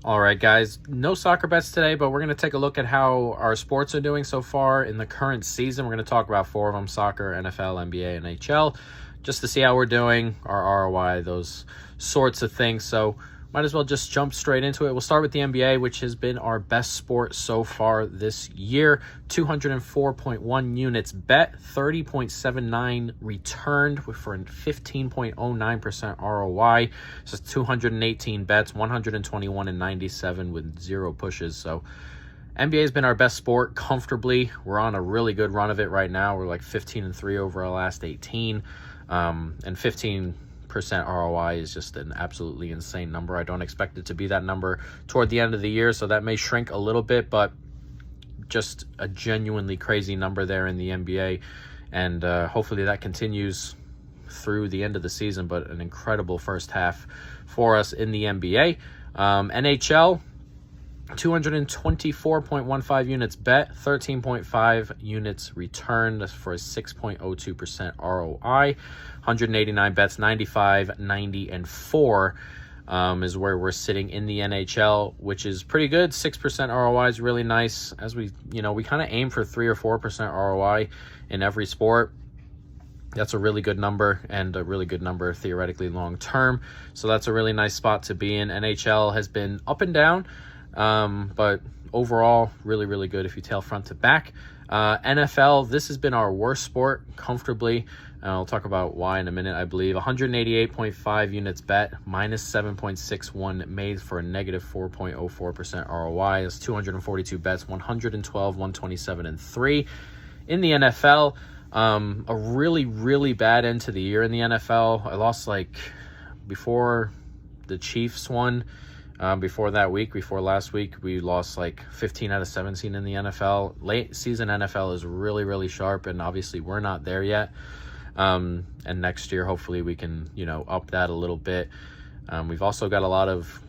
All right, guys, no soccer bets today, but we're going to take a look at how our sports are doing so far in the current season. We're going to talk about four of them: soccer, NFL, NBA, NHL, just to see how we're doing, our ROI, those sorts of things. So might as well just jump straight into it. We'll start with the NBA, which has been our best sport so far this year. 204.1 units bet, 30.79 returned for a 15.09% ROI. So 218 bets, 121 and 97 with 0 pushes. So NBA has been our best sport comfortably. We're on a really good run of it right now. We're like 15-3 over our last 18, and 15% ROI is just an absolutely insane number. I don't expect it to be that number toward the end of the year, so that may shrink a little bit, but just a genuinely crazy number there in the NBA, and hopefully that continues through the end of the season. But an incredible first half for us in the NBA. NHL, 224.15 units bet, 13.5 units returned for a 6.02% ROI. 189 bets, 95, 90, and 4 is where we're sitting in the NHL, which is pretty good. 6% ROI is really nice. As we kind of aim for 3 or 4% ROI in every sport. That's a really good number, and a really good number theoretically long term. So that's a really nice spot to be in. NHL has been up and down, but overall really, really good if you tail front to back. NFL, this has been our worst sport comfortably. I'll talk about why in a minute, I believe. 188.5 units bet, minus 7.61 made for a negative 4.04% ROI. That's 242 bets, 112, 127, and 3. In the NFL, a really, really bad end to the year in the NFL. I lost before the Chiefs won. Before last week, we lost 15 out of 17 in the NFL. Late season NFL is really, really sharp, and obviously we're not there yet. And next year, hopefully we can, up that a little bit. We've also got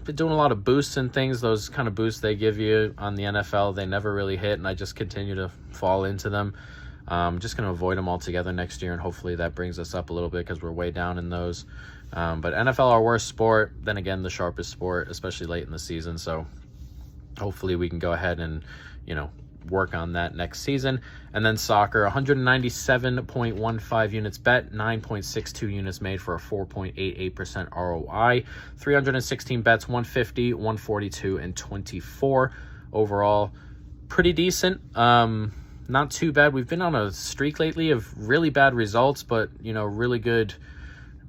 been doing a lot of boosts and things. Those kind of boosts they give you on the NFL, they never really hit, and I just continue to fall into them. I'm just going to avoid them altogether next year, and hopefully that brings us up a little bit because we're way down in those. But NFL, our worst sport, then again, the sharpest sport, especially late in the season. So hopefully we can go ahead and, work on that next season. And then soccer, 197.15 units bet, 9.62 units made for a 4.88% ROI. 316 bets, 150, 142, and 24 overall. Pretty decent. Not too bad. We've been on a streak lately of really bad results, but, really good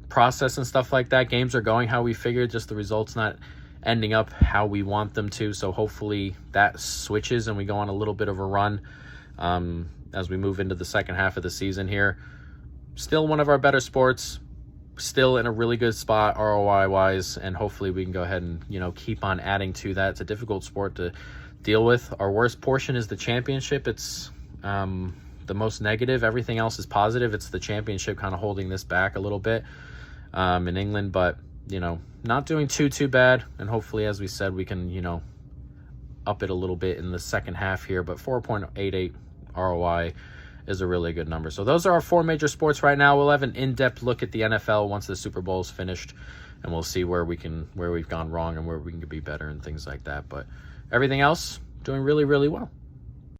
process and stuff like that. Games are going how we figured, just the results not ending up how we want them to. So hopefully that switches and we go on a little bit of a run as we move into the second half of the season here. Still one of our better sports, still in a really good spot ROI wise, and hopefully we can go ahead and keep on adding to that. It's a difficult sport to deal with. Our worst portion is the championship. It's the most negative. Everything else is positive. It's the championship kind of holding this back a little bit in England, but not doing too bad. And hopefully, as we said, we can up it a little bit in the second half here. But 4.88 ROI is a really good number. So those are our four major sports right now. We'll have an in-depth look at the NFL once the Super Bowl is finished, and we'll see where we've gone wrong and where we can be better and things like that. But everything else doing really, really well.